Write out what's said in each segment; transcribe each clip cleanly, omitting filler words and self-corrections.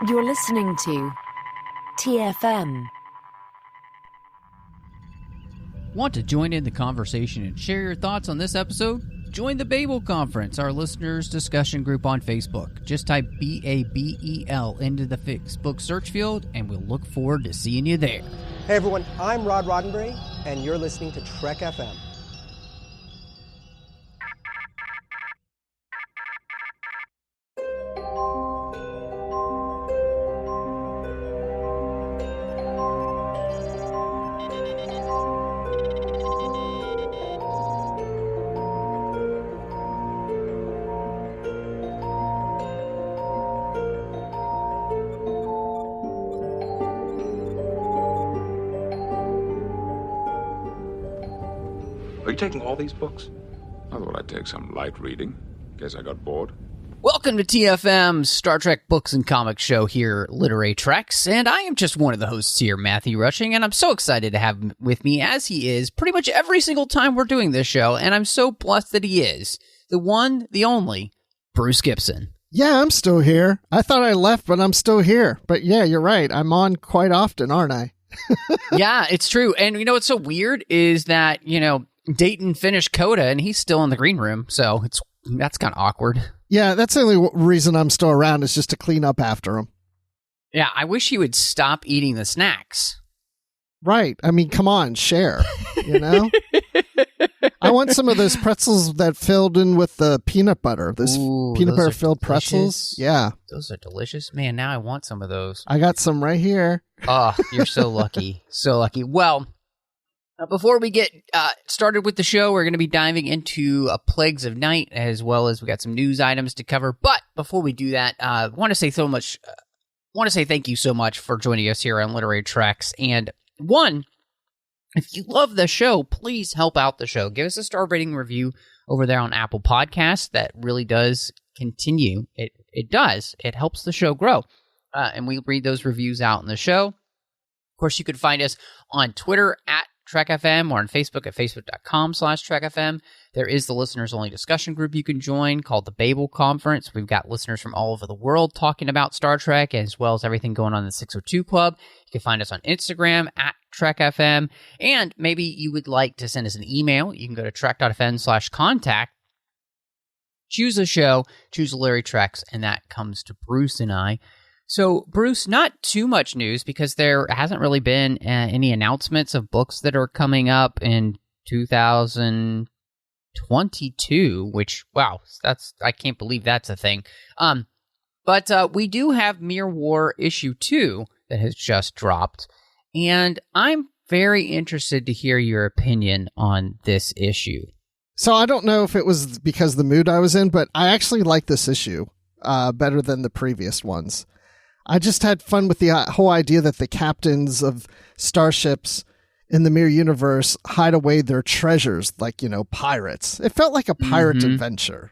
You're listening to TFM. Want to join in the conversation and share your thoughts on this episode? Join the Babel Conference, our listeners' discussion group on Facebook. Just type BABEL into the Facebook search field, and we'll look forward to seeing you there. Hey everyone, I'm Rod Roddenberry, and you're listening to Trek FM. Are you taking all these books? I thought I'd take some light reading. Guess I got bored. Welcome to TFM's Star Trek Books and Comics show here, Literary Treks, and I am just one of the hosts here, Matthew Rushing, and I'm so excited to have him with me, as he is pretty much every single time we're doing this show, and I'm so blessed that he is. The one, the only, Bruce Gibson. Yeah, I'm still here. I thought I left, but I'm still here. But yeah, you're right. I'm on quite often, aren't I? Yeah, it's true. And you know what's so weird is that, Dayton finished Coda, and he's still in the green room, so that's kind of awkward. Yeah, that's the only reason I'm still around is just to clean up after him. Yeah, I wish he would stop eating the snacks. Right. I mean, come on, share, I want some of those pretzels that filled in with the peanut butter. Peanut butter filled pretzels. Yeah. Those are delicious. Man, now I want some of those. I got some right here. Oh, you're so lucky. So lucky. Well, before we get started with the show, we're going to be diving into Plagues of Night, as well as we got some news items to cover. But before we do that, I want to say thank you so much for joining us here on Literary Treks. And one, if you love the show, please help out the show. Give us a star rating review over there on Apple Podcasts. That really does continue. It does. It helps the show grow. And we read those reviews out in the show. Of course, you can find us on Twitter at TrekFM or on Facebook at facebook.com/TrekFM. There is the listeners-only discussion group you can join called the Babel Conference. We've got listeners from all over the world talking about Star Trek, as well as everything going on in the 602 Club. You can find us on Instagram at TrekFM. And maybe you would like to send us an email. You can go to trek.fm/contact. Choose a show, choose Larry Treks, and that comes to Bruce and I. So, Bruce, not too much news because there hasn't really been any announcements of books that are coming up in 2022, which, wow, I can't believe that's a thing. But we do have Mere War issue 2 that has just dropped, and I'm very interested to hear your opinion on this issue. So I don't know if it was because of the mood I was in, but I actually like this issue better than the previous ones. I just had fun with the whole idea that the captains of starships in the Mirror Universe hide away their treasures like, pirates. It felt like a pirate adventure.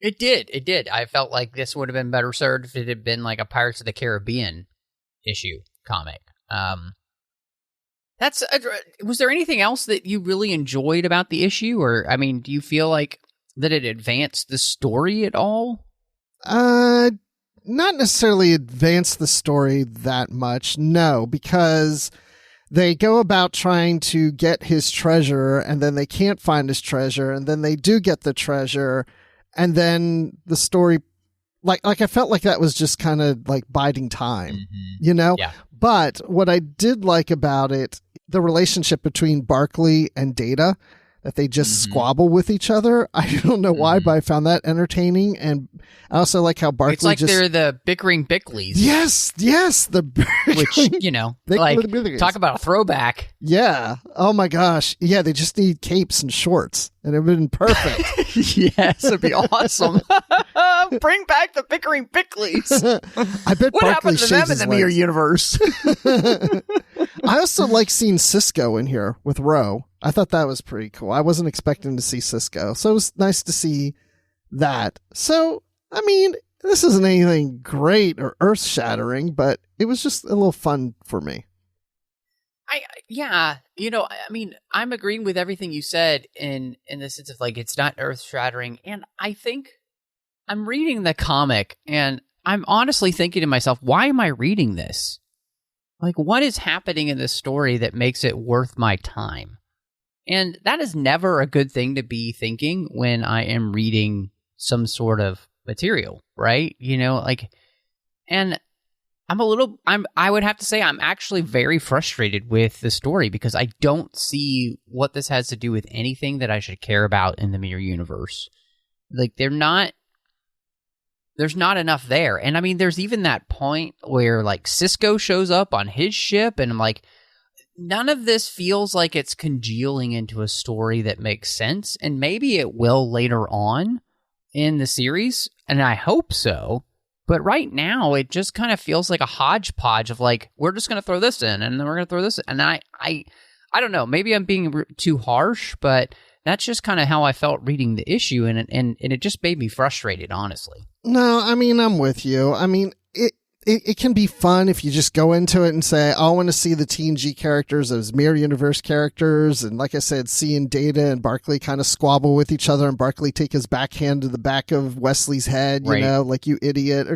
It did. I felt like this would have been better served if it had been like a Pirates of the Caribbean issue comic. Was there anything else that you really enjoyed about the issue? Or, do you feel like that it advanced the story at all? Not necessarily advance the story that much, no, because they go about trying to get his treasure, and then they can't find his treasure, and then they do get the treasure, and then the story, like I felt like that was just kind of like biding time, Yeah. But what I did like about it, the relationship between Barclay and Data, that they just squabble with each other. I don't know why, but I found that entertaining. And I also like how Barclay It's like they're the bickering Bickleys. Yes. Which, talk about a throwback. Yeah. Oh my gosh. Yeah, they just need capes and shorts, and it would have been perfect. Yes, it'd be awesome. Bring back the bickering Bickleys. I bet what Barclay happened to them in the Mirror Universe? I also like seeing Sisko in here with Ro. I thought that was pretty cool. I wasn't expecting to see Sisko, so it was nice to see that. So, this isn't anything great or earth-shattering, but it was just a little fun for me. I'm agreeing with everything you said in the sense of like it's not earth shattering, and I think I'm reading the comic and I'm honestly thinking to myself, why am I reading this? Like, what is happening in this story that makes it worth my time? And that is never a good thing to be thinking when I am reading some sort of material, right? You know, like, and I would have to say I'm actually very frustrated with the story because I don't see what this has to do with anything that I should care about in the Mirror Universe. Like, there's not enough there. And I mean, there's even that point where like Sisko shows up on his ship and I'm like, none of this feels like it's congealing into a story that makes sense. And maybe it will later on in the series, and I hope so. But right now, it just kind of feels like a hodgepodge of like, we're just going to throw this in, and then we're going to throw this in. And I don't know, maybe I'm being too harsh, but that's just kind of how I felt reading the issue, and it just made me frustrated, honestly. No, I mean, I'm with you. I mean, it can be fun if you just go into it and say, I want to see the TNG characters as Mirror Universe characters. And like I said, seeing Data and Barclay kind of squabble with each other and Barclay take his backhand to the back of Wesley's head, you know, like, you idiot.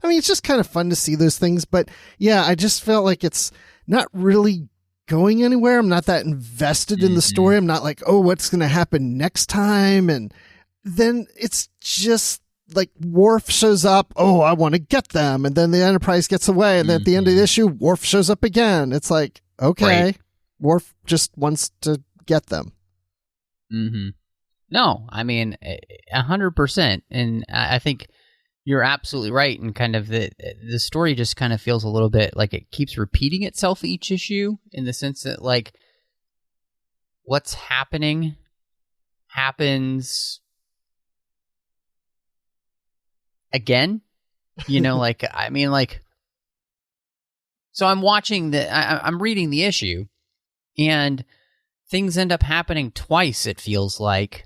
I mean, it's just kind of fun to see those things. But yeah, I just felt like it's not really going anywhere. I'm not that invested in the story. I'm not like, oh, what's going to happen next time? And then it's just like Worf shows up. Oh, I want to get them. And then the Enterprise gets away. And then at the end of the issue, Worf shows up again. It's like, okay, Worf just wants to get them. No, I mean, 100%. And I think you're absolutely right. And kind of the story just kind of feels a little bit like it keeps repeating itself each issue, in the sense that like what's happening happens again, you know, like, I mean, like, so I'm reading the issue and things end up happening twice, it feels like,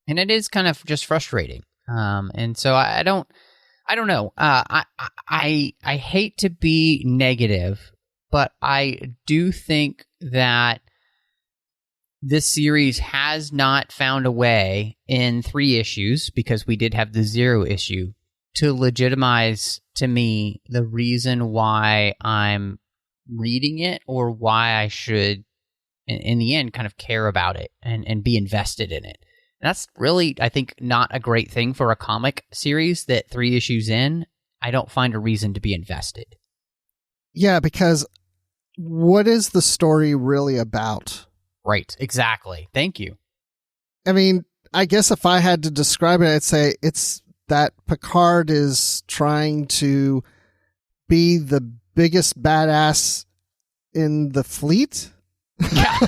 and it is kind of just frustrating. And so I don't know. I hate to be negative, but I do think that this series has not found a way in 3 issues, because we did have the 0 issue, to legitimize to me the reason why I'm reading it, or why I should, in the end, kind of care about it and be invested in it. And that's really, I think, not a great thing for a comic series that 3 issues in, I don't find a reason to be invested. Yeah, because what is the story really about? Right, exactly. Thank you. I mean, I guess if I had to describe it, I'd say it's that Picard is trying to be the biggest badass in the fleet. Yeah.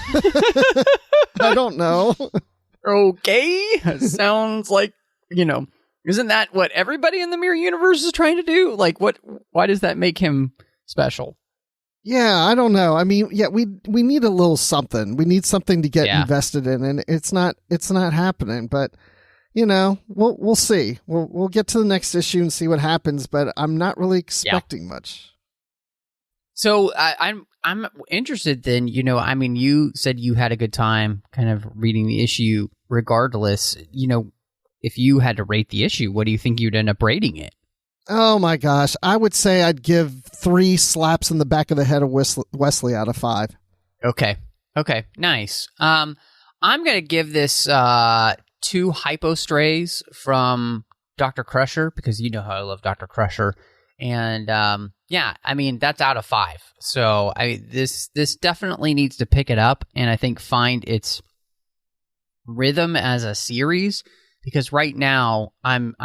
I don't know. Okay. Sounds like, you know, isn't that what everybody in the Mirror Universe is trying to do? Like, why does that make him special? Yeah, I don't know. I mean, yeah, we need a little something. We need something to get invested in, and it's not happening. But you know, we'll see. We'll get to the next issue and see what happens. But I'm not really expecting much. So I'm interested then. You know, I mean, you said you had a good time kind of reading the issue. Regardless, you know, if you had to rate the issue, what do you think you'd end up rating it? Oh my gosh. I would say I'd give 3 slaps in the back of the head of Wesley out of 5. Okay. Nice. I'm going to give this 2 hypostrays from Dr. Crusher, because you know how I love Dr. Crusher. And yeah, I mean, that's out of 5. So this definitely needs to pick it up, and I think find its rhythm as a series, because right now I'm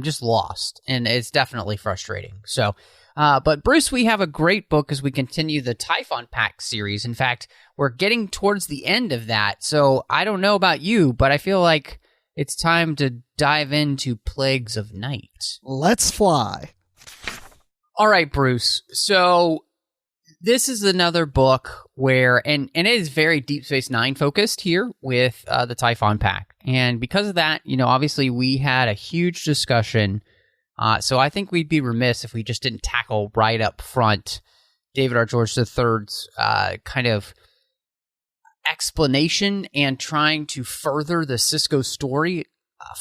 just lost, and it's definitely frustrating. So, but Bruce, we have a great book as we continue the Typhon Pact series. In fact, we're getting towards the end of that. So I don't know about you, but I feel like it's time to dive into Plagues of Night. Let's fly. All right, Bruce. So this is another book where, and it is very Deep Space Nine focused here with the Typhon Pact. And because of that, you know, obviously we had a huge discussion. So I think we'd be remiss if we just didn't tackle right up front David R. George III's kind of explanation and trying to further the Sisko story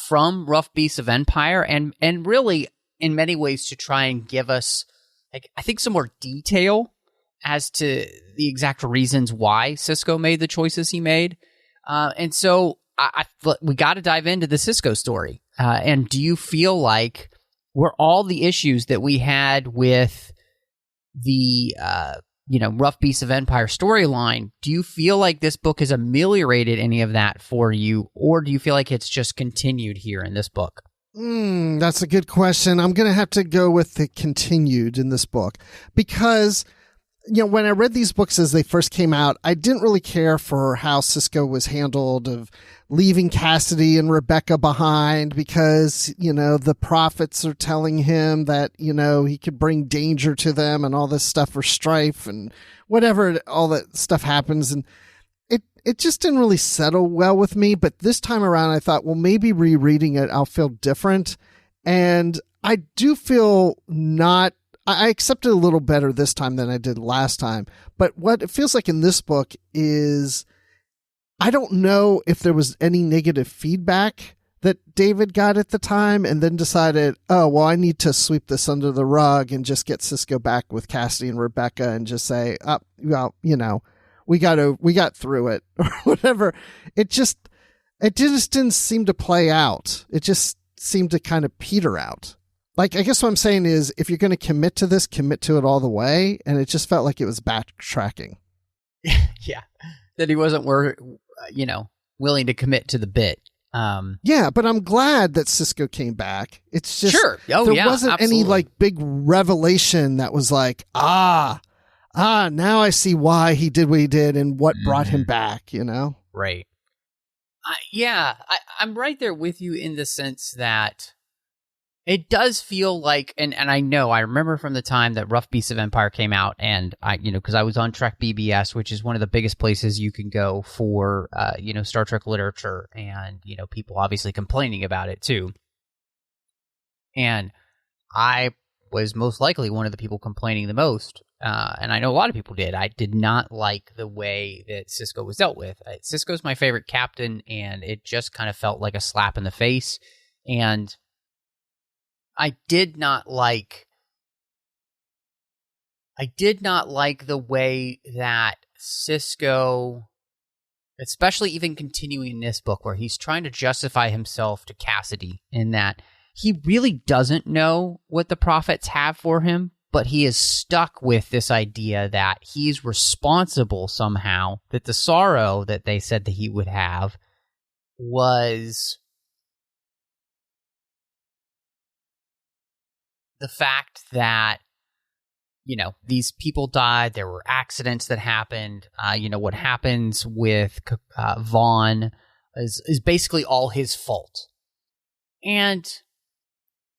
from Rough Beasts of Empire, and really in many ways to try and give us, like, I think some more detail as to the exact reasons why Sisko made the choices he made. And so we got to dive into the Sisko story. And do you feel like were all the issues that we had with the Rough Beasts of Empire storyline, do you feel like this book has ameliorated any of that for you, or do you feel like it's just continued here in this book? That's a good question. I'm going to have to go with the continued in this book because, when I read these books as they first came out, I didn't really care for how Sisko was handled of leaving Cassidy and Rebecca behind because, the prophets are telling him that, he could bring danger to them and all this stuff for strife and whatever, all that stuff happens. And it just didn't really settle well with me. But this time around, I thought, well, maybe rereading it, I'll feel different. And I do feel I accept it a little better this time than I did last time. But what it feels like in this book is I don't know if there was any negative feedback that David got at the time and then decided, oh, well, I need to sweep this under the rug and just get Sisko back with Cassidy and Rebecca and just say, we got through it or whatever. It just didn't seem to play out. It just seemed to kind of peter out. Like, I guess what I'm saying is if you're going to commit to this, commit to it all the way. And it just felt like it was backtracking. Yeah. That he wasn't, willing to commit to the bit. Yeah, but I'm glad that Sisko came back. It's just, sure. There wasn't absolutely. any big revelation that was like, now I see why he did what he did and what brought him back, Right. I'm right there with you in the sense that it does feel like, and I know, I remember from the time that Rough Beasts of Empire came out, and because I was on Trek BBS, which is one of the biggest places you can go for, Star Trek literature, and, people obviously complaining about it too. And I was most likely one of the people complaining the most, and I know a lot of people did. I did not like the way that Sisko was dealt with. Sisko's my favorite captain, and it just kind of felt like a slap in the face, and I did not like the way that Sisko, especially even continuing in this book, where he's trying to justify himself to Cassidy in that he really doesn't know what the prophets have for him, but he is stuck with this idea that he's responsible somehow, that the sorrow that they said that he would have was the fact that, these people died, there were accidents that happened, what happens with Vaughn is basically all his fault. And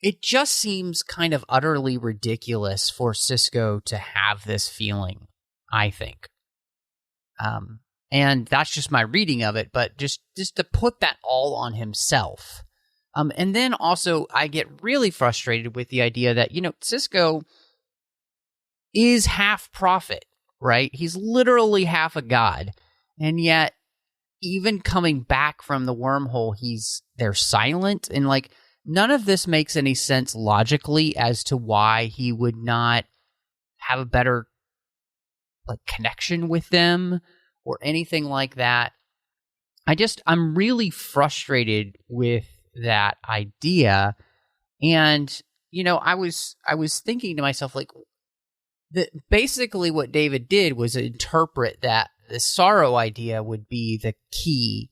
it just seems kind of utterly ridiculous for Sisko to have this feeling, I think. And that's just my reading of it, but just to put that all on himself. And then also, I get really frustrated with the idea that, Sisko is half prophet, right? He's literally half a god. And yet, even coming back from the wormhole, they're silent. And, none of this makes any sense logically as to why he would not have a better, connection with them or anything like that. I'm really frustrated with that idea. And I was thinking to myself, that basically what David did was interpret that the sorrow idea would be the key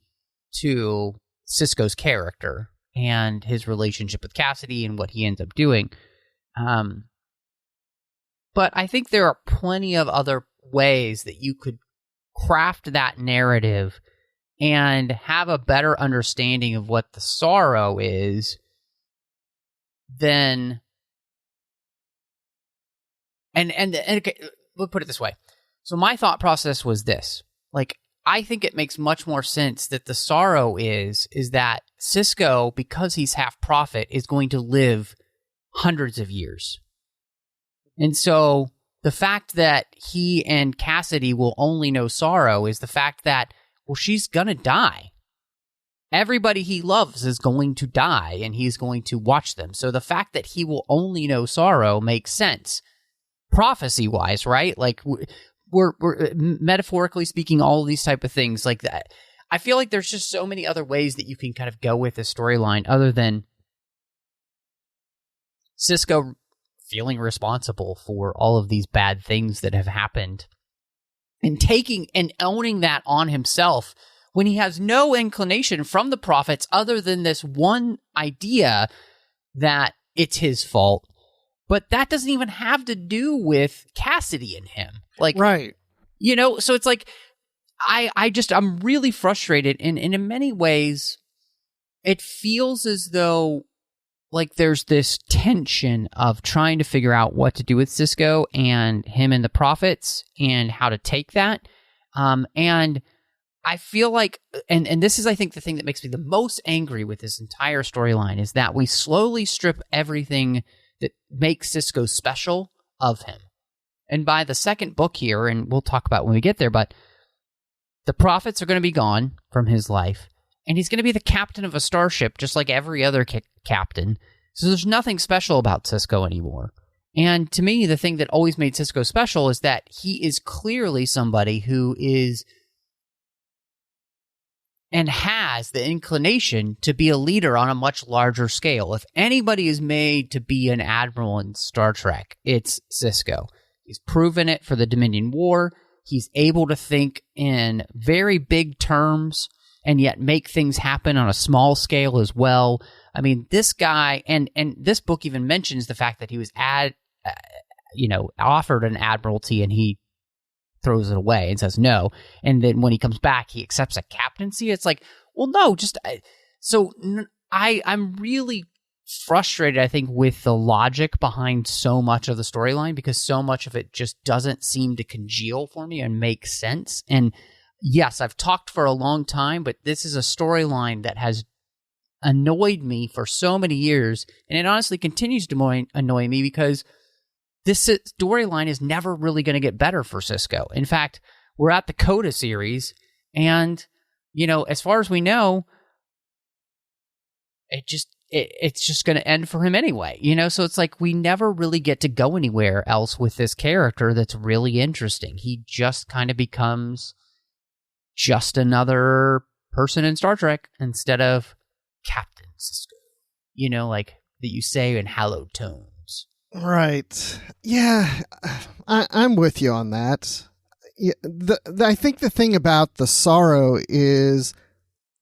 to Sisko's character and his relationship with Cassidy and what he ends up doing. But I think there are plenty of other ways that you could craft that narrative and have a better understanding of what the sorrow is than... And okay, we'll put it this way. So my thought process was this. I think it makes much more sense that the sorrow is that Sisko, because he's half prophet, is going to live hundreds of years. And so the fact that he and Cassidy will only know sorrow is the fact that, well, she's going to die. everybody he loves is going to die, and he's going to watch them. So the fact that he will only know sorrow makes sense, prophecy-wise, right? Like, we're metaphorically speaking, all of these type of things like that. I feel like there's just so many other ways that you can kind of go with this storyline other than Sisko feeling responsible for all of these bad things that have happened and taking and owning that on himself when he has no inclination from the prophets other than this one idea that it's his fault. But that doesn't even have to do with Cassidy and him. Like, right. You know, so it's like, I'm really frustrated. And in many ways, it feels as though like there's this tension of trying to figure out what to do with Sisko and him and the prophets and how to take that. And I feel like, and this is, I think, the thing that makes me the most angry with this entire storyline is that we slowly strip everything that makes Sisko special of him. And by the second book here, and we'll talk about when we get there, but the prophets are going to be gone from his life, and he's going to be the captain of a starship just like every other captain. So there's nothing special about Sisko anymore. And to me, the thing that always made Sisko special is that he is clearly somebody who is and has the inclination to be a leader on a much larger scale. If anybody is made to be an admiral in Star Trek, it's Sisko. He's proven it for the Dominion War. He's able to think in very big terms and yet make things happen on a small scale as well. I mean, this guy, and this book even mentions the fact that he was offered an admiralty and he throws it away and says no. And then when he comes back, he accepts a captaincy. It's like, well, no, I'm really frustrated, I think, with the logic behind so much of the storyline because so much of it just doesn't seem to congeal for me and make sense. And yes, I've talked for a long time, but this is a storyline that has annoyed me for so many years, and it honestly continues to annoy me because this storyline is never really going to get better for Sisko. In fact, we're at the Coda series, and, as far as we know, it's just going to end for him anyway, So it's like we never really get to go anywhere else with this character that's really interesting. He just kind of becomes just another person in Star Trek instead of Captain Sisko, like that you say in hallowed tones. Right. Yeah, I'm with you on that. Yeah, I think the thing about the sorrow is,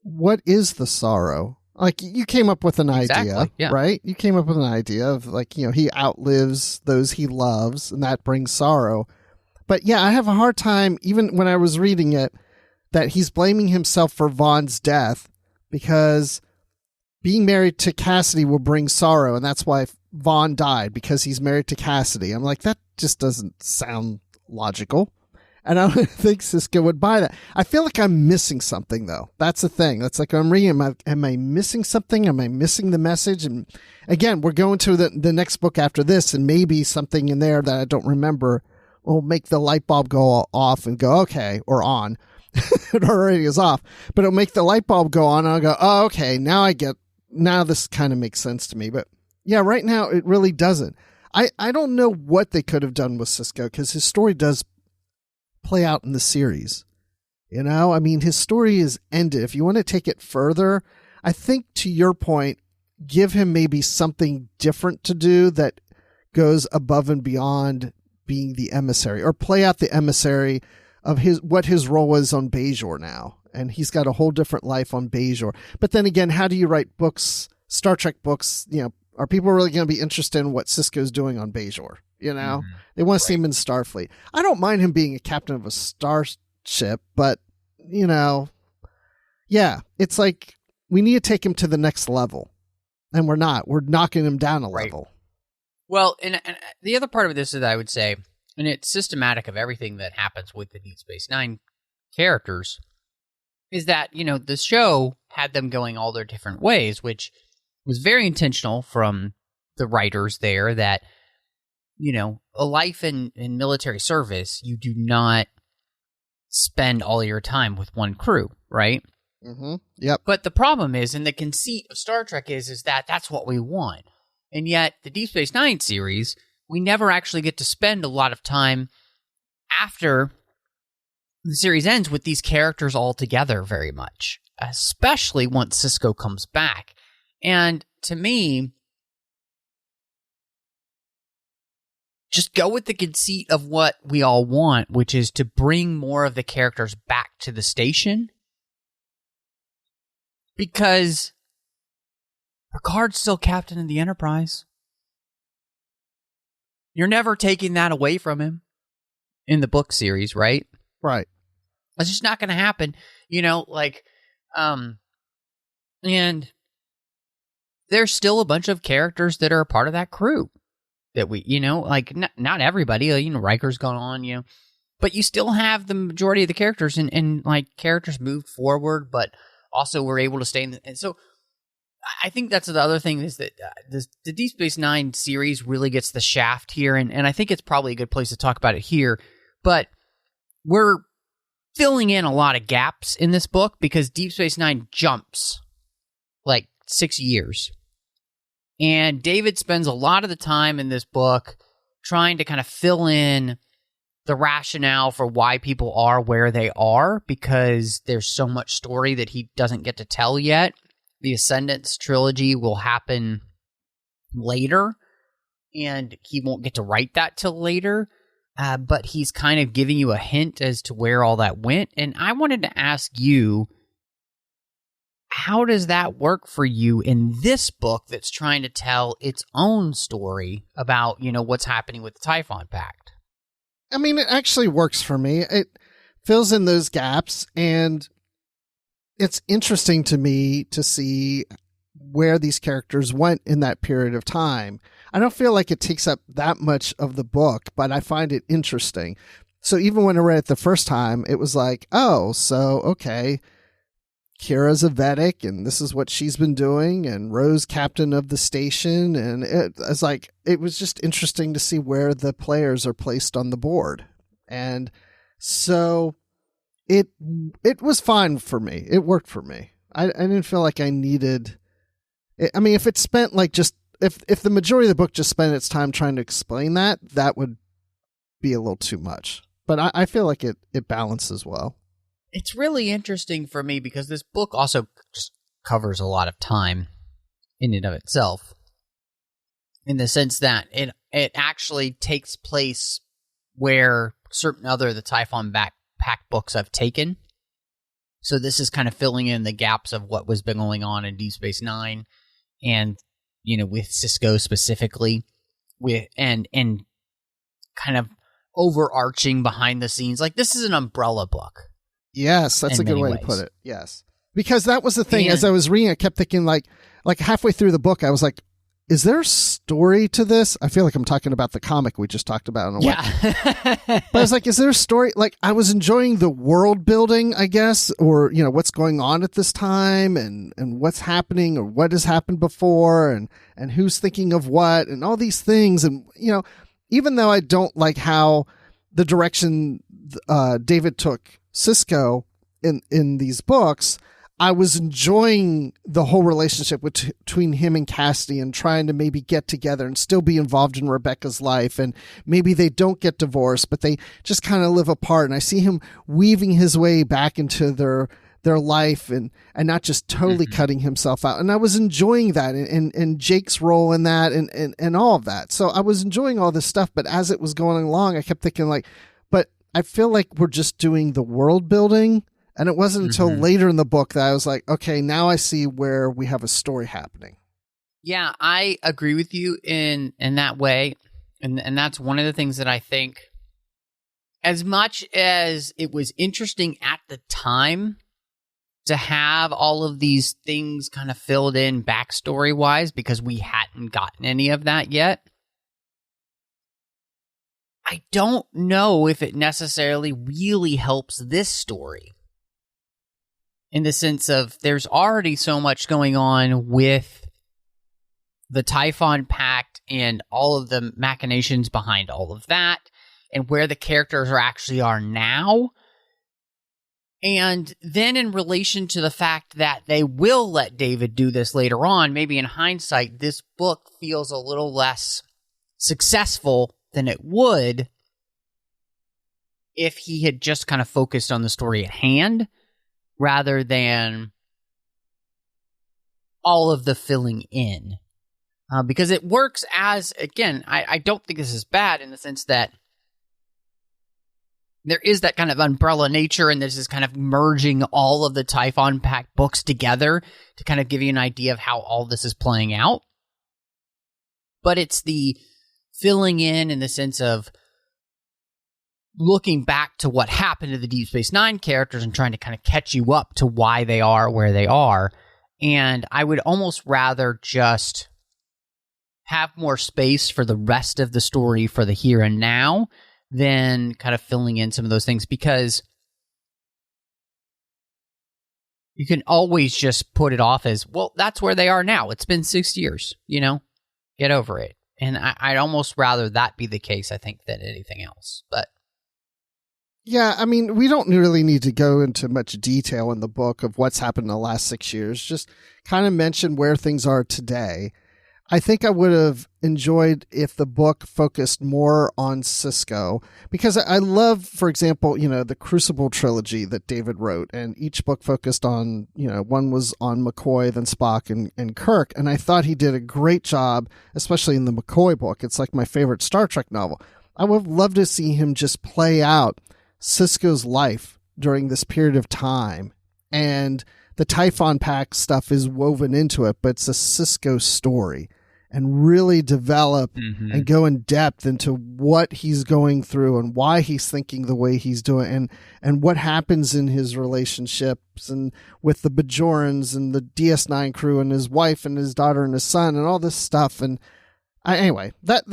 what is the sorrow? Like, you came up with an idea, yeah. Right? You came up with an idea of, like, he outlives those he loves, and that brings sorrow. But yeah, I have a hard time, even when I was reading it, that he's blaming himself for Vaughn's death because being married to Cassidy will bring sorrow, and that's why Vaughn died, because he's married to Cassidy. I'm like, that just doesn't sound logical. And I don't think Sisko would buy that. I feel like I'm missing something, though. That's the thing. That's like, I'm reading, am I missing something? Am I missing the message? And again, we're going to the next book after this, and maybe something in there that I don't remember will make the light bulb go off and go, okay, or on. It already is off. But it'll make the light bulb go on, and I'll go, oh, okay, now this kind of makes sense to me. But yeah, right now, it really doesn't. I don't know what they could have done with Sisko, because his story does play out in the series. I mean, his story is ended. If you want to take it further, I think, to your point, give him maybe something different to do that goes above and beyond being the emissary, or play out the emissary of what his role is on Bajor now. And he's got a whole different life on Bajor. But then again, how do you write books, Star Trek books? Are people really going to be interested in what Sisko's doing on Bajor? Mm-hmm. They want to see him in Starfleet. I don't mind him being a captain of a starship, but, yeah, it's like we need to take him to the next level. And we're not. We're knocking him down a level. Well, and the other part of this is, I would say, and it's systematic of everything that happens with the Deep Space Nine characters, is that, the show had them going all their different ways, which was very intentional from the writers there, that, a life in military service, you do not spend all your time with one crew, right? Mm-hmm. Yep. But the problem is, and the conceit of Star Trek is that that's what we want. And yet, the Deep Space Nine series, we never actually get to spend a lot of time after the series ends with these characters all together very much, especially once Sisko comes back. And to me, just go with the conceit of what we all want, which is to bring more of the characters back to the station. Because Picard's still captain of the Enterprise. You're never taking that away from him in the book series, right? Right. It's just not going to happen. And there's still a bunch of characters that are a part of that crew that we, not everybody, Riker's gone on, but you still have the majority of the characters and characters moved forward, but also we're able to stay in and so I think that's the other thing is that the Deep Space Nine series really gets the shaft here, and I think it's probably a good place to talk about it here, but we're filling in a lot of gaps in this book because Deep Space Nine jumps 6 years. And David spends a lot of the time in this book trying to kind of fill in the rationale for why people are where they are because there's so much story that he doesn't get to tell yet. The Ascendance trilogy will happen later, and he won't get to write that till later. But he's kind of giving you a hint as to where all that went. And I wanted to ask you, how does that work for you in this book that's trying to tell its own story about, what's happening with the Typhon Pact? I mean, it actually works for me. It fills in those gaps, and it's interesting to me to see where these characters went in that period of time. I don't feel like it takes up that much of the book, but I find it interesting. So even when I read it the first time, it was like, oh, so, okay, Kira's a Vedic, and this is what she's been doing, and Rose captain of the station, and it was just interesting to see where the players are placed on the board. And so it was fine for me. It worked for me. I didn't feel like I needed... I mean, if it spent if the majority of the book just spent its time trying to explain that would be a little too much. But I feel like it balances well. It's really interesting for me because this book also just covers a lot of time in and of itself, in the sense that it actually takes place where certain other of the Typhon Pact books I've taken. So this is kind of filling in the gaps of what was been going on in Deep Space Nine, and with Sisko specifically, and kind of overarching behind the scenes. This is an umbrella book. Yes, that's a good way to put it. Yes. Because that was the thing. As I was reading, I kept thinking like halfway through the book, I was like, is there a story to this? I feel like I'm talking about the comic we just talked about in a way. Yeah. But I was like, is there a story? I was enjoying the world building, I guess, or, what's going on at this time and what's happening or what has happened before and who's thinking of what and all these things. And, even though I don't like how the direction David took Sisko in these books, I was enjoying the whole relationship between him and Cassidy and trying to maybe get together and still be involved in Rebecca's life. And maybe they don't get divorced, but they just kind of live apart. And I see him weaving his way back into their life and not just totally cutting himself out. And I was enjoying that and Jake's role in that and all of that. So I was enjoying all this stuff. But as it was going along, I kept thinking but I feel like we're just doing the world building. And it wasn't until later in the book that I was like, okay, now I see where we have a story happening. Yeah, I agree with you in that way. And that's one of the things that I think, as much as it was interesting at the time to have all of these things kind of filled in backstory-wise, because we hadn't gotten any of that yet, I don't know if it necessarily really helps this story. In the sense of there's already so much going on with the Typhon Pact and all of the machinations behind all of that and where the characters actually are now. And then in relation to the fact that they will let David do this later on, maybe in hindsight, this book feels a little less successful than it would if he had just kind of focused on the story at hand rather than all of the filling in. Because it works as, again, I don't think this is bad in the sense that there is that kind of umbrella nature, and this is kind of merging all of the Typhon Pact books together to kind of give you an idea of how all this is playing out. But it's the filling in the sense of looking back to what happened to the Deep Space Nine characters and trying to kind of catch you up to why they are where they are. And I would almost rather just have more space for the rest of the story for the here and now than kind of filling in some of those things, because you can always just put it off as, well, that's where they are now. It's been 6 years, get over it. And I'd almost rather that be the case, I think, than anything else. But yeah, I mean, we don't really need to go into much detail in the book of what's happened in the last 6 years. Just kind of mention where things are today. I think I would have enjoyed if the book focused more on Sisko, because I love, for example, the Crucible trilogy that David wrote, and each book focused on, one was on McCoy, then Spock, and Kirk. And I thought he did a great job, especially in the McCoy book. It's like my favorite Star Trek novel. I would have loved to see him just play out Sisko's life during this period of time. And the Typhon Pact stuff is woven into it, but it's a Sisko story. And really develop and go in depth into what he's going through and why he's thinking the way he's doing, and what happens in his relationships and with the Bajorans and the DS9 crew and his wife and his daughter and his son and all this stuff. And anyway, but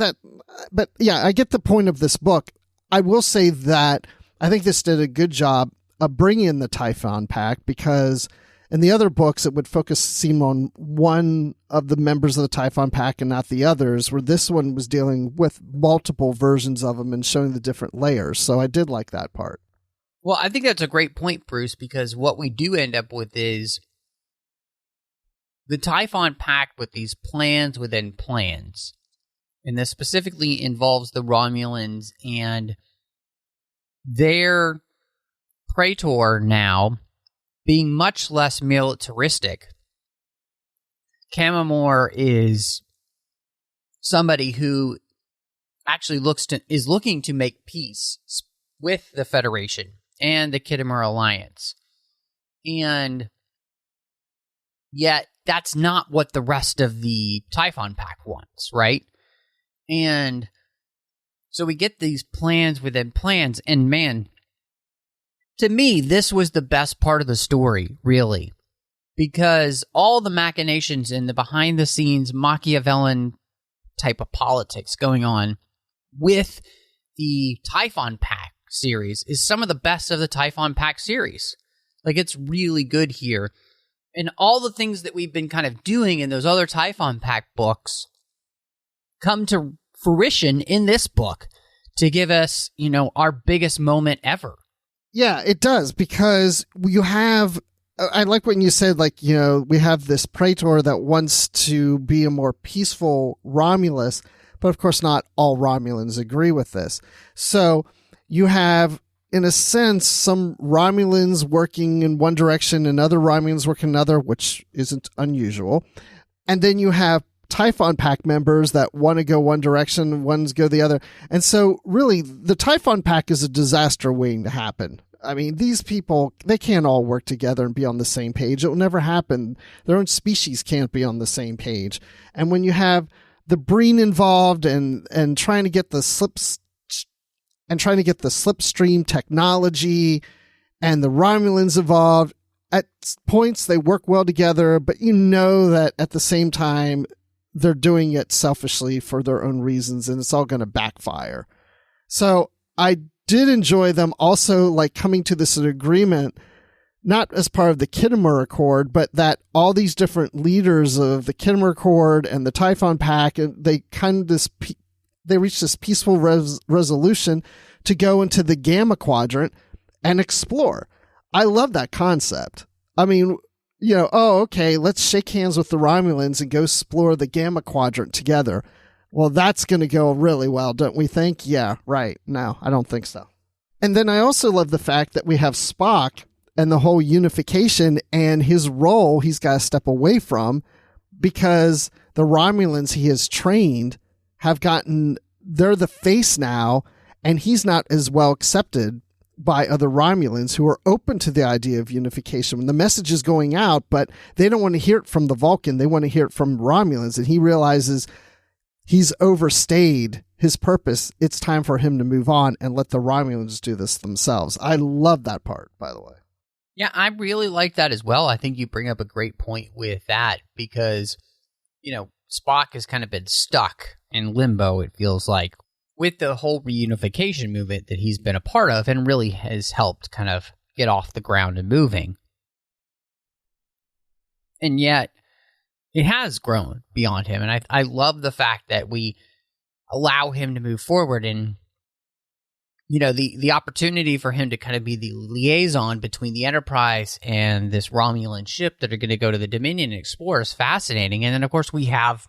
yeah, I get the point of this book. I will say that I think this did a good job of bringing in the Typhon Pact, because in the other books, it would seem on one of the members of the Typhon Pact and not the others, where this one was dealing with multiple versions of them and showing the different layers. So I did like that part. Well, I think that's a great point, Bruce, because what we do end up with is the Typhon Pact with these plans within plans. And this specifically involves the Romulans and their Praetor now being much less militaristic. Camamore is somebody who actually is looking to make peace with the Federation and the Khitomer Alliance. And yet, that's not what the rest of the Typhon Pact wants, right? And so we get these plans within plans, and man, to me, this was the best part of the story, really, because all the machinations and the behind-the-scenes Machiavellian type of politics going on with the Typhon Pact series is some of the best of the Typhon Pact series. Like, it's really good here. And all the things that we've been kind of doing in those other Typhon Pact books come to fruition in this book to give us, our biggest moment ever. Yeah, it does, because you have, I like when you said, we have this Praetor that wants to be a more peaceful Romulus, but of course not all Romulans agree with this. So you have, in a sense, some Romulans working in one direction and other Romulans working another, which isn't unusual. And then you have Typhon Pact members that want to go one direction, ones go the other. And so really the Typhon Pact is a disaster waiting to happen. I mean, these people, they can't all work together and be on the same page. It will never happen. Their own species can't be on the same page. And when you have the Prynn involved and trying to get the slipstream technology and the Romulans involved, at points they work well together, but that at the same time they're doing it selfishly for their own reasons, and it's all going to backfire. So I did enjoy them also coming to this agreement, not as part of the Khitomer Accord, but that all these different leaders of the Khitomer Accord and the Typhon Pact, they reached this peaceful resolution to go into the Gamma Quadrant and explore. I love that concept. I mean, okay, let's shake hands with the Romulans and go explore the Gamma Quadrant together. Well, that's going to go really well, don't we think? Yeah, right. No, I don't think so. And then I also love the fact that we have Spock and the whole unification and his role he's got to step away from because the Romulans he has trained they're the face now, and he's not as well accepted by other Romulans who are open to the idea of unification. When the message is going out, but they don't want to hear it from the Vulcan, they want to hear it from Romulans, and he realizes he's overstayed his purpose. It's time for him to move on and let the Romulans do this themselves. I love that part, by the way. Yeah, I really like that as well. I think you bring up a great point with that because, Spock has kind of been stuck in limbo, it feels like, with the whole reunification movement that he's been a part of and really has helped kind of get off the ground and moving. And yet, it has grown beyond him. And I love the fact that we allow him to move forward and, the opportunity for him to kind of be the liaison between the Enterprise and this Romulan ship that are going to go to the Dominion and explore is fascinating. And then, of course, we have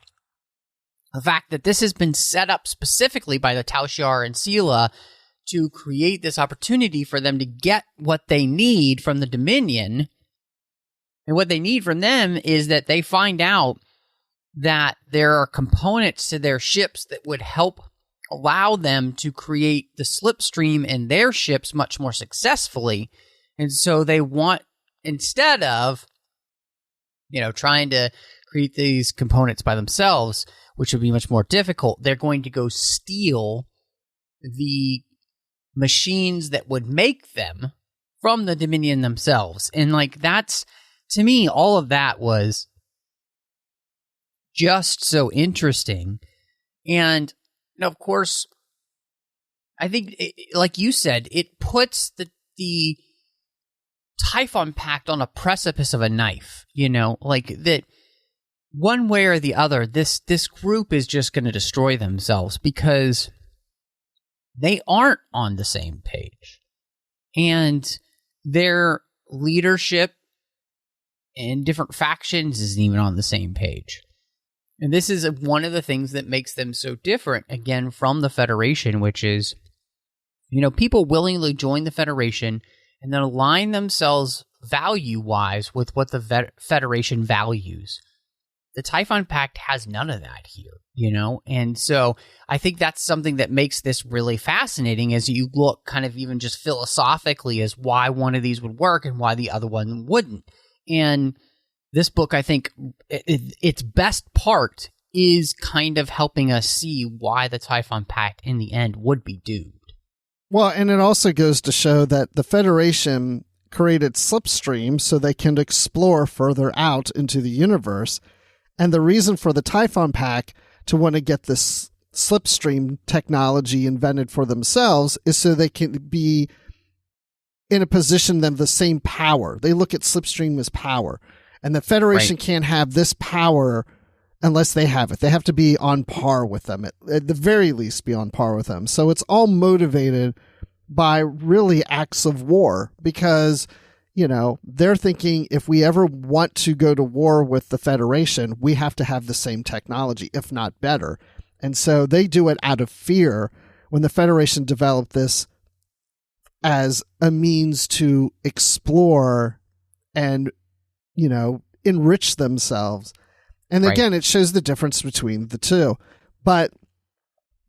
the fact that this has been set up specifically by the Tal Shiar and Sela to create this opportunity for them to get what they need from the Dominion. And what they need from them is that they find out that there are components to their ships that would help allow them to create the slipstream in their ships much more successfully. And so they want, instead of, trying to create these components by themselves, which would be much more difficult, they're going to go steal the machines that would make them from the Dominion themselves. And that's, to me, all of that was just so interesting. And, of course, I think, like you said, it puts the Typhon Pact on a precipice of a knife, that one way or the other, this group is just going to destroy themselves because they aren't on the same page. And their leadership in different factions isn't even on the same page. And this is one of the things that makes them so different, again, from the Federation, which is, people willingly join the Federation and then align themselves value-wise with what the Federation values. The Typhon Pact has none of that here, And so I think that's something that makes this really fascinating as you look kind of even just philosophically as why one of these would work and why the other one wouldn't. And this book, I think, its best part is kind of helping us see why the Typhon Pact in the end would be doomed. Well, and it also goes to show that the Federation created slipstreams so they can explore further out into the universe. And the reason for the Typhon Pact to want to get this slipstream technology invented for themselves is so they can be in a position of the same power. They look at slipstream as power. And the Federation can't have this power unless they have it. They have to be on par with them, at the very least be on par with them. So it's all motivated by really acts of war because, they're thinking if we ever want to go to war with the Federation, we have to have the same technology, if not better. And so they do it out of fear when the Federation developed this as a means to explore and enrich themselves. And again, it shows the difference between the two. But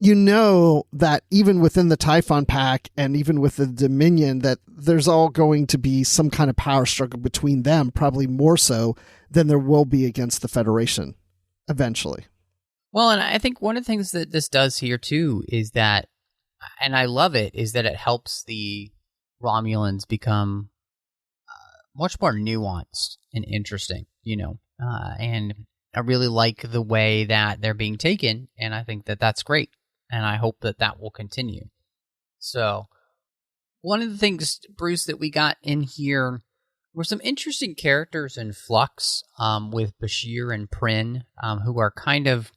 that even within the Typhon Pact and even with the Dominion, that there's all going to be some kind of power struggle between them, probably more so than there will be against the Federation eventually. Well, and I think one of the things that this does here too is that, and I love it, is that it helps the Romulans become much more nuanced and interesting, and I really like the way that they're being taken, and I think that that's great, and I hope that that will continue. So, one of the things, Bruce, that we got in here were some interesting characters in Flux with Bashir and Prynn, who are kind of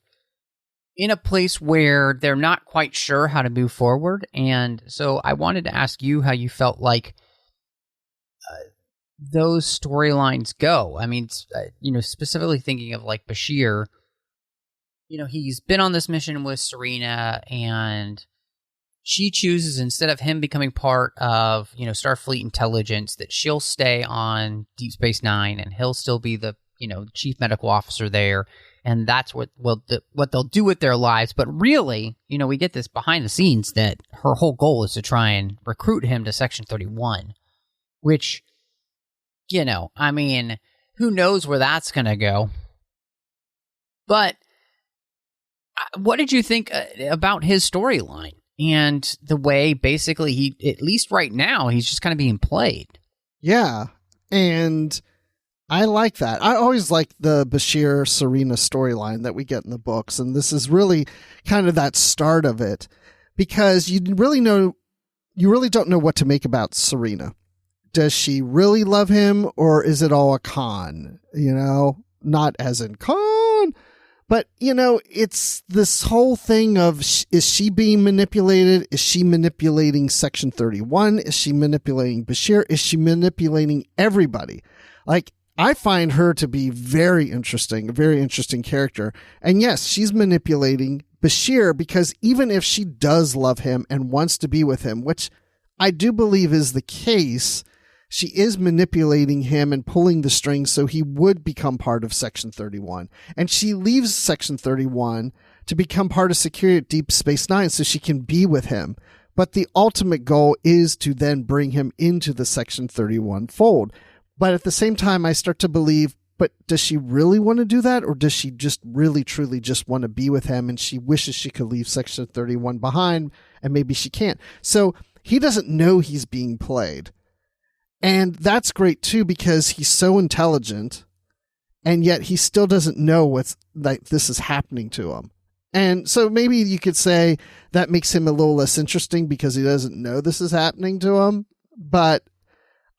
in a place where they're not quite sure how to move forward, and so I wanted to ask you how you felt like those storylines go. I mean, specifically thinking of like Bashir, he's been on this mission with Serena, and she chooses, instead of him becoming part of, Starfleet intelligence, that she'll stay on Deep Space Nine and he'll still be the, chief medical officer there. And that's what they'll do with their lives. But really, we get this behind the scenes that her whole goal is to try and recruit him to Section 31, which, I mean, who knows where that's going to go. But what did you think about his storyline and the way basically he, at least right now, he's just kind of being played? Yeah. And I like that. I always like the Bashir Serena storyline that we get in the books. And this is really kind of that start of it, because you really don't know what to make about Serena. Does she really love him, or is it all a con? Not as in con, but it's this whole thing of, is she being manipulated? Is she manipulating Section 31? Is she manipulating Bashir? Is she manipulating everybody? Like, I find her to be very interesting, a very interesting character. And yes, she's manipulating Bashir, because even if she does love him and wants to be with him, which I do believe is the case, she is manipulating him and pulling the strings so he would become part of Section 31. And she leaves Section 31 to become part of security at Deep Space Nine so she can be with him. But the ultimate goal is to then bring him into the Section 31 fold. But at the same time, I start to believe, but does she really want to do that? Or does she just really, truly just want to be with him, and she wishes she could leave Section 31 behind, and maybe she can't? So he doesn't know he's being played. And that's great too, because he's so intelligent, and yet he still doesn't know what's like this is happening to him. And so maybe you could say that makes him a little less interesting because he doesn't know this is happening to him. But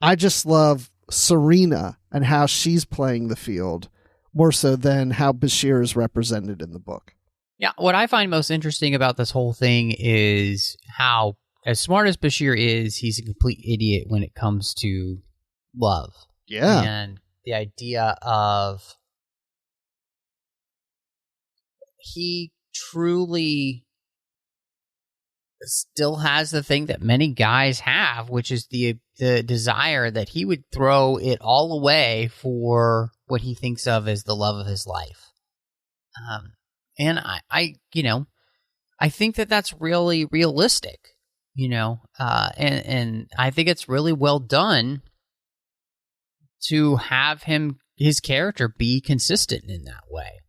I just love Serena and how she's playing the field more so than how Bashir is represented in the book. Yeah, what I find most interesting about this whole thing is how, as smart as Bashir is, he's a complete idiot when it comes to love. Yeah. And the idea of he truly still has the thing that many guys have, which is the desire that he would throw it all away for what he thinks of as the love of his life. And I think that that's really realistic, and I think it's really well done to have his character be consistent in that way.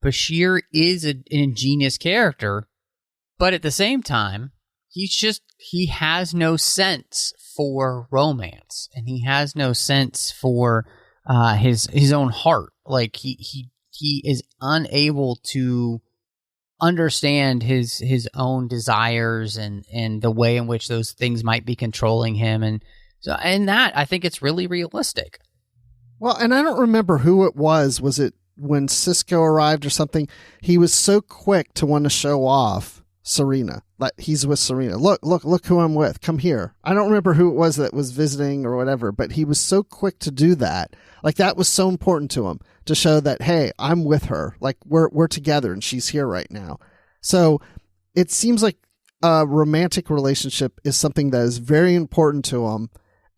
Bashir is an ingenious character, but at the same time, he has no sense for romance, and he has no sense for his own heart. Like he is unable to understand his own desires and the way in which those things might be controlling him, and so that I think it's really realistic. Well, and I don't remember who it was. Was it when Sisko arrived or something? He was so quick to want to show off Serena. Like, he's with Serena. Look who I'm with. Come here. I don't remember who it was that was visiting or whatever, but he was so quick to do that. Like, that was so important to him to show that, hey, I'm with her. Like, we're together and she's here right now. So it seems like a romantic relationship is something that is very important to him.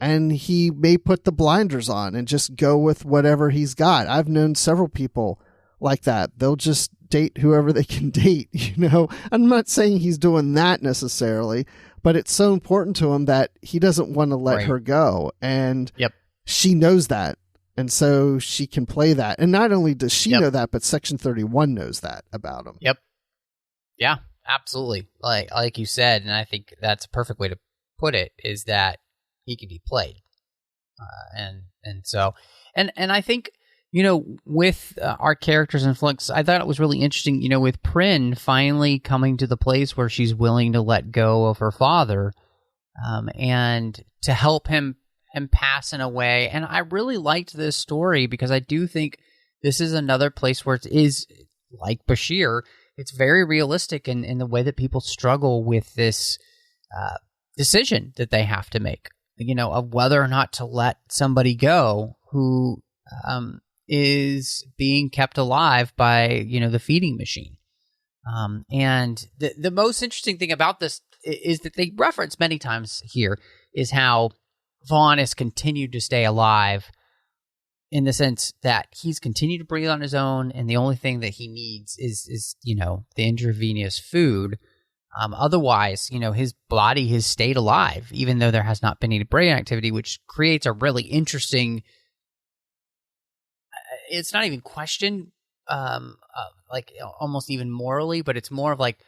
And he may put the blinders on and just go with whatever he's got. I've known several people like that. They'll just date whoever they can date, I'm not saying he's doing that necessarily, but it's so important to him that he doesn't want to let her go. And she knows that. And so she can play that. And not only does she know that, but Section 31 knows that about him. Yep. Yeah, absolutely. Like you said, and I think that's a perfect way to put it, is that he can be played. And I think, with our characters in Flux, I thought it was really interesting, with Prynn finally coming to the place where she's willing to let go of her father, and to help him pass in a way. And I really liked this story because I do think this is another place where it is, like Bashir, it's very realistic in the way that people struggle with this decision that they have to make. of whether or not to let somebody go who is being kept alive by, the feeding machine. And the most interesting thing about this is that they reference many times here is how Vaughn has continued to stay alive in the sense that he's continued to breathe on his own, and the only thing that he needs is the intravenous food. Otherwise, his body has stayed alive, even though there has not been any brain activity, which creates a really interesting, it's not even question, like almost even morally, but it's more of like,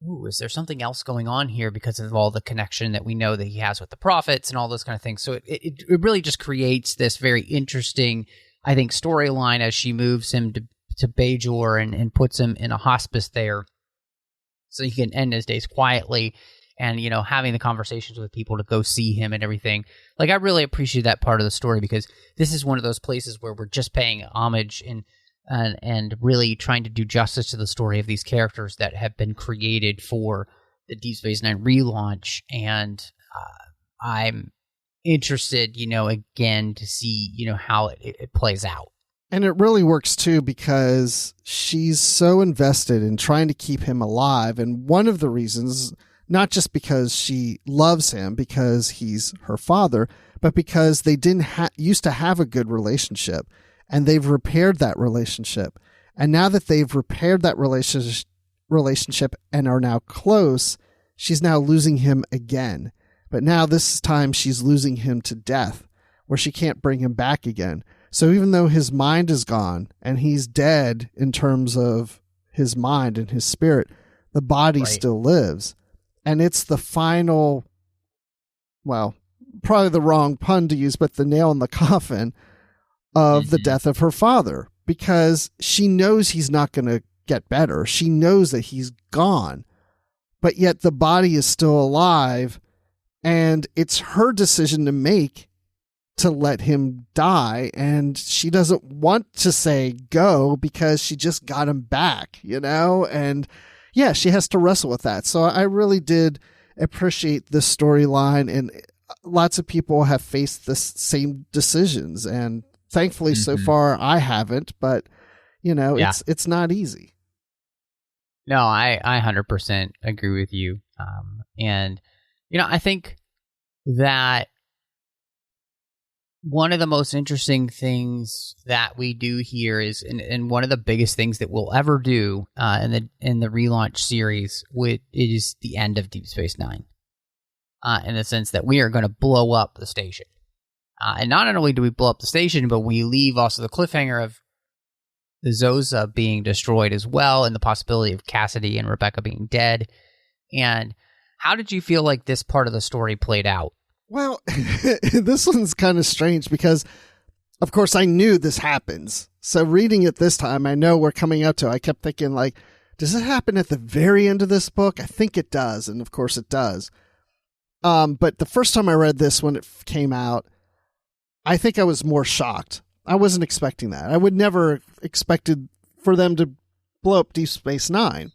ooh, is there something else going on here because of all the connection that we know that he has with the prophets and all those kind of things. So it really just creates this very interesting, I think, storyline as she moves him to Bajor and puts him in a hospice there so he can end his days quietly and, having the conversations with people to go see him and everything. Like, I really appreciate that part of the story because this is one of those places where we're just paying homage and really trying to do justice to the story of these characters that have been created for the Deep Space Nine relaunch. And I'm interested, again, to see, how it plays out. And it really works, too, because she's so invested in trying to keep him alive. And one of the reasons, not just because she loves him, because he's her father, but because they didn't used to have a good relationship. And they've repaired that relationship. And now that they've repaired that relationship and are now close, she's now losing him again. But now this time she's losing him to death, where she can't bring him back again. So even though his mind is gone and he's dead in terms of his mind and his spirit, the body still lives. And it's the final, well, probably the wrong pun to use, but the nail in the coffin of the death of her father, because she knows he's not going to get better. She knows that he's gone, but yet the body is still alive, and it's her decision to make to let him die, and she doesn't want to say go because she just got him back, and yeah, she has to wrestle with that. So I really did appreciate this storyline, and lots of people have faced the same decisions, and thankfully so far I haven't, but it's not easy. No, I 100% agree with you. And I think that one of the most interesting things that we do here is, and one of the biggest things that we'll ever do in the relaunch series, is the end of Deep Space Nine. In the sense that we are going to blow up the station. And not only do we blow up the station, but we leave also the cliffhanger of the Zoza being destroyed as well, and the possibility of Cassidy and Rebecca being dead. And how did you feel like this part of the story played out? Well, this one's kind of strange because, of course, I knew this happens. So reading it this time, I know we're coming up to, I kept thinking, like, does it happen at the very end of this book? I think it does. And of course it does. But the first time I read this when it came out, I think I was more shocked. I wasn't expecting that. I would never expected for them to blow up Deep Space Nine.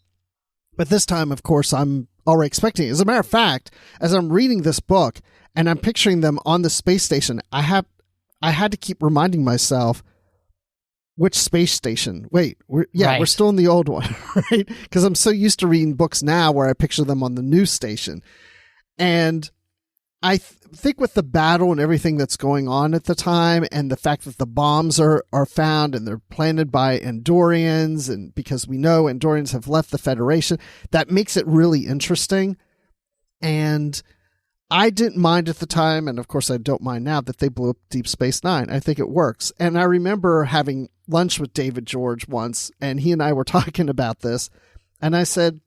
But this time, of course, I'm already expecting it. As a matter of fact, as I'm reading this book and I'm picturing them on the space station, I had to keep reminding myself, which space station? Wait, we're still in the old one, right? Because I'm so used to reading books now where I picture them on the new station. And I think with the battle and everything that's going on at the time, and the fact that the bombs are found and they're planted by Andorians, and because we know Andorians have left the Federation, that makes it really interesting. And I didn't mind at the time, and of course I don't mind now, that they blew up Deep Space Nine. I think it works. And I remember having lunch with David George once, and he and I were talking about this, and I said,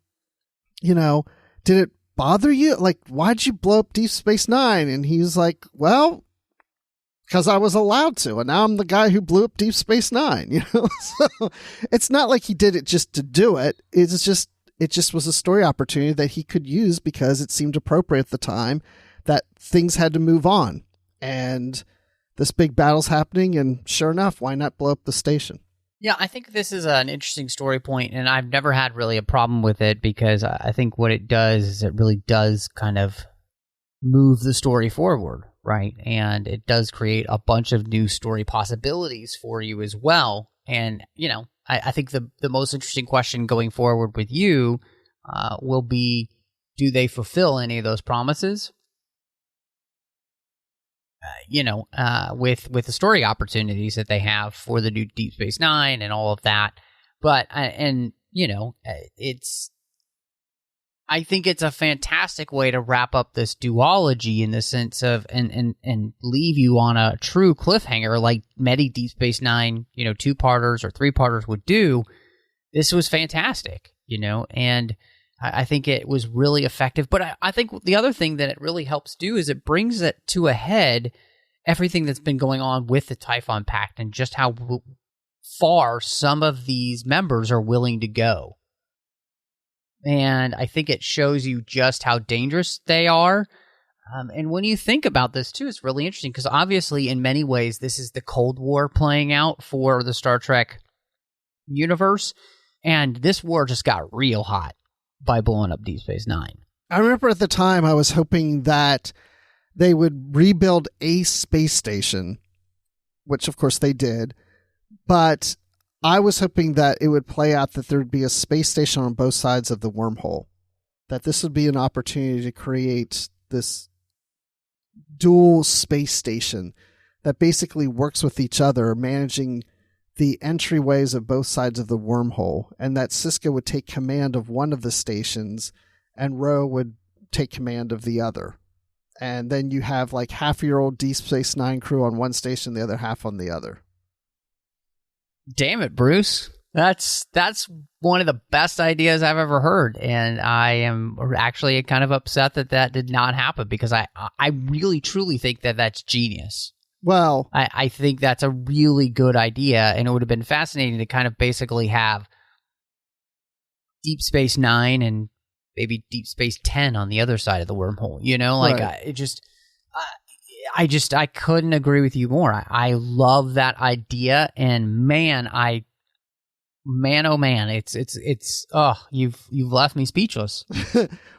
did it bother you? Like, why'd you blow up Deep Space Nine? And he's like, well, because I was allowed to, and now I'm the guy who blew up Deep Space Nine. So it's not like he did it just to do it. It just was a story opportunity that he could use because it seemed appropriate at the time that things had to move on, and this big battle's happening, and sure enough, why not blow up the station? Yeah, I think this is an interesting story point, and I've never had really a problem with it because I think what it does is it really does kind of move the story forward, right? And it does create a bunch of new story possibilities for you as well. And, I think the most interesting question going forward with you will be, do they fulfill any of those promises? With the story opportunities that they have for the new Deep Space Nine and all of that. But, I think it's a fantastic way to wrap up this duology in the sense of, and leave you on a true cliffhanger like many Deep Space Nine, 2-parters or 3-parters would do. This was fantastic, and I think it was really effective. But I think the other thing that it really helps do is it brings it to a head everything that's been going on with the Typhon Pact and just how far some of these members are willing to go. And I think it shows you just how dangerous they are. And when you think about this, too, it's really interesting because obviously, in many ways, this is the Cold War playing out for the Star Trek universe. And this war just got real hot by blowing up Deep Space Nine. I remember at the time I was hoping that they would rebuild a space station, which, of course, they did. But I was hoping that it would play out that there would be a space station on both sides of the wormhole, that this would be an opportunity to create this dual space station that basically works with each other, managing the entryways of both sides of the wormhole, and that Sisko would take command of one of the stations and Ro would take command of the other. And then you have like half your old Deep Space Nine crew on one station, the other half on the other. Damn it, Bruce. That's one of the best ideas I've ever heard. And I am actually kind of upset that did not happen because I really, truly think that that's genius. Well, I think that's a really good idea. And it would have been fascinating to kind of basically have Deep Space Nine and maybe Deep Space 10 on the other side of the wormhole. Right. I couldn't agree with you more. I love that idea, and man, oh man, it's you've left me speechless.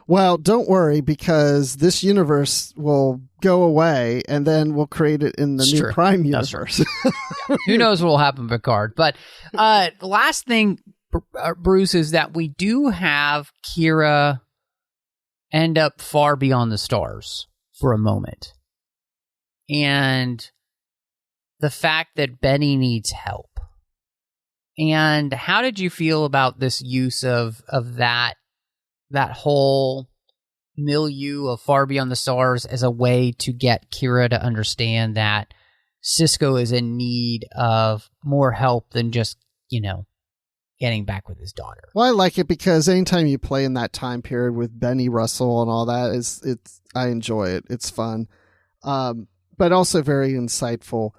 Well, don't worry, because this universe will go away, and then we'll create it in the It's new true. Prime That's universe. Yeah. Who knows what will happen with Picard? But the last thing, Bruce, is that we do have Kira end up far beyond the stars for a moment. And the fact that Benny needs help. And how did you feel about this use of that whole milieu of Far Beyond the Stars as a way to get Kira to understand that Sisko is in need of more help than just, getting back with his daughter? Well, I like it because anytime you play in that time period with Benny Russell and all that, I enjoy it. It's fun. But also very insightful.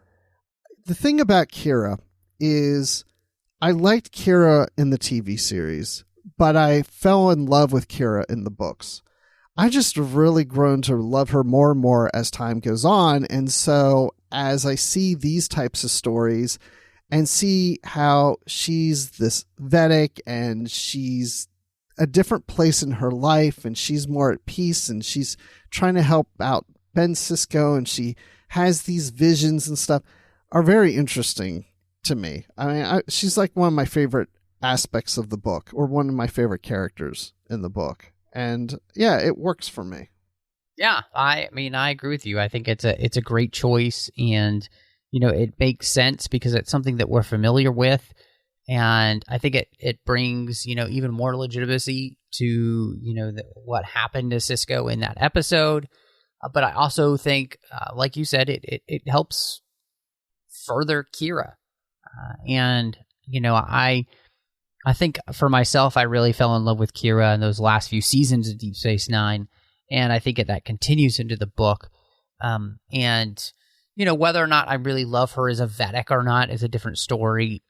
The thing about Kira is I liked Kira in the TV series, but I fell in love with Kira in the books. I just have really grown to love her more and more as time goes on. And so as I see these types of stories and see how she's this Vedic and she's a different place in her life and she's more at peace and she's trying to help out Ben Sisko and she has these visions and stuff, are very interesting to me. I mean, she's like one of my favorite aspects of the book, or one of my favorite characters in the book. And yeah, it works for me. Yeah, I agree with you. I think it's a great choice, and it makes sense because it's something that we're familiar with, and I think it brings even more legitimacy to what happened to Sisko in that episode. But I also think, like you said, it helps further Kira, and I think for myself, I really fell in love with Kira in those last few seasons of Deep Space Nine, and I think that continues into the book. And whether or not I really love her as a Vedic or not is a different story.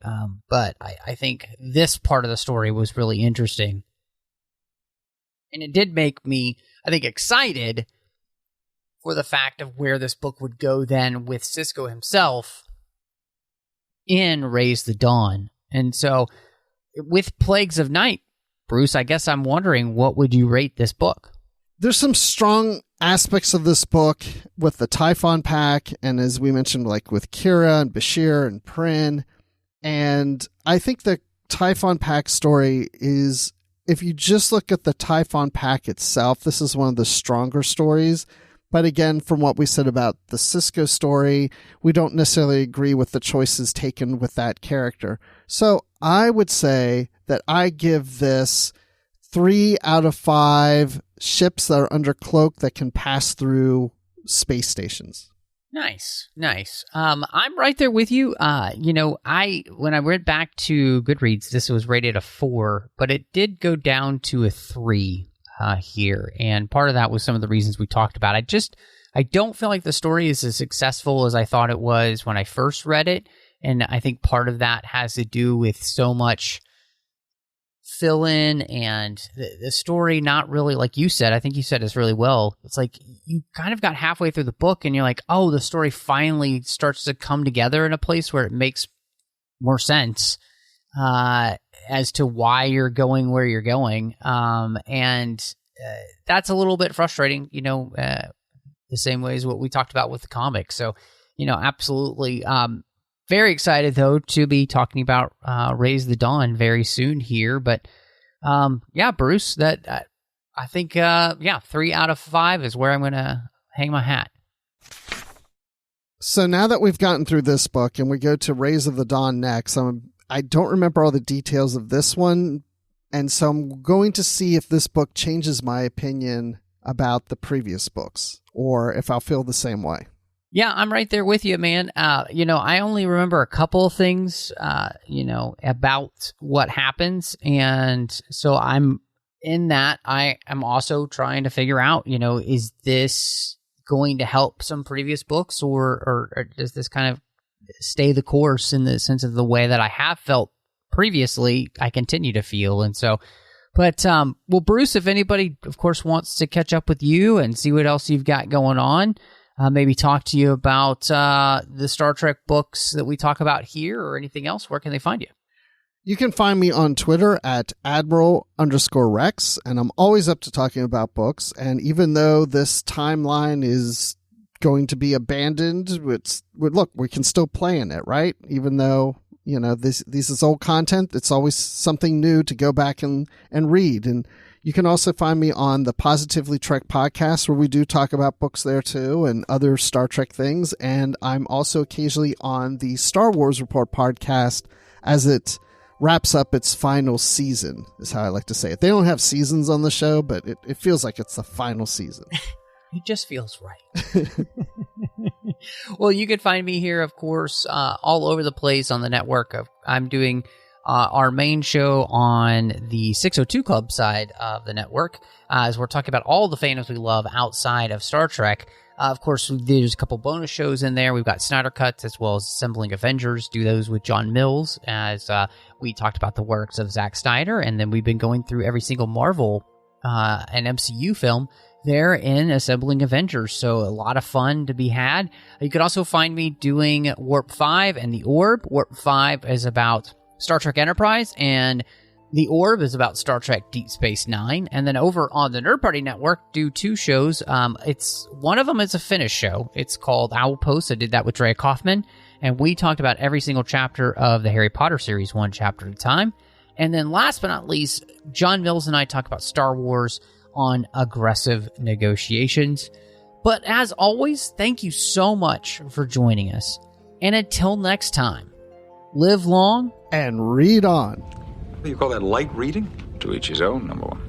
But I think this part of the story was really interesting, and it did make me, I think, excited for the fact of where this book would go then with Sisko himself in Raise the Dawn. And so with Plagues of Night, Bruce, I guess I'm wondering, what would you rate this book? There's some strong aspects of this book with the Typhon Pact, and as we mentioned, like with Kira and Bashir and Prynn. And I think the Typhon Pact story is, if you just look at the Typhon Pact itself, this is one of the stronger stories. But again, from what we said about the Sisko story, we don't necessarily agree with the choices taken with that character. So I would say that I give this 3 out of 5 ships that are under cloak that can pass through space stations. Nice. I'm right there with you. When I went back to Goodreads, this was rated a 4, but it did go down to a 3 here. And part of that was some of the reasons we talked about. I don't feel like the story is as successful as I thought it was when I first read it. And I think part of that has to do with so much fill in and the story not really, like you said, I think you said this really well. It's like you kind of got halfway through the book and you're like, oh, the story finally starts to come together in a place where it makes more sense as to why you're going where you're going. And that's a little bit frustrating, the same way as what we talked about with the comic. So, absolutely. Very excited, though, to be talking about Raise the Dawn very soon here. But, Bruce, that I think, 3 out of 5 is where I'm going to hang my hat. So now that we've gotten through this book and we go to Raise of the Dawn next, I don't remember all the details of this one. And so I'm going to see if this book changes my opinion about the previous books or if I'll feel the same way. Yeah, I'm right there with you, man. I only remember a couple of things, about what happens. And so I'm in that. I am also trying to figure out, is this going to help some previous books or does this kind of stay the course in the sense of the way that I have felt previously, I continue to feel. And so, but, Bruce, if anybody, of course, wants to catch up with you and see what else you've got going on, maybe talk to you about the Star Trek books that we talk about here or anything else, where can they find you? You can find me on Twitter at Admiral_Rex, and I'm always up to talking about books. And even though this timeline is going to be abandoned, look, we can still play in it, right? Even though, this is old content, it's always something new to go back and read. And you can also find me on the Positively Trek podcast, where we do talk about books there too and other Star Trek things. And I'm also occasionally on the Star Wars Report podcast as it wraps up its final season, is how I like to say it. They don't have seasons on the show, but it feels like it's the final season. It just feels right. Well, you can find me here, of course, all over the place on the network. I'm doing our main show on the 602 Club side of the network, as we're talking about all the fandoms we love outside of Star Trek. Of course, there's a couple bonus shows in there. We've got Snyder Cuts as well as Assembling Avengers. Do those with John Mills, as we talked about the works of Zack Snyder. And then we've been going through every single Marvel and MCU film there in Assembling Avengers. So a lot of fun to be had. You could also find me doing Warp 5 and The Orb. Warp 5 is about Star Trek Enterprise, and The Orb is about Star Trek Deep Space Nine. And then over on the Nerd Party Network, do 2 shows. One of them is a Finnish show. It's called Owl Post. I did that with Drea Kaufman, and we talked about every single chapter of the Harry Potter series, one chapter at a time. And then last but not least, John Mills and I talk about Star Wars on Aggressive Negotiations. But as always, thank you so much for joining us. And until next time, live long and read on. What do you call that, light reading? To each his own, number one.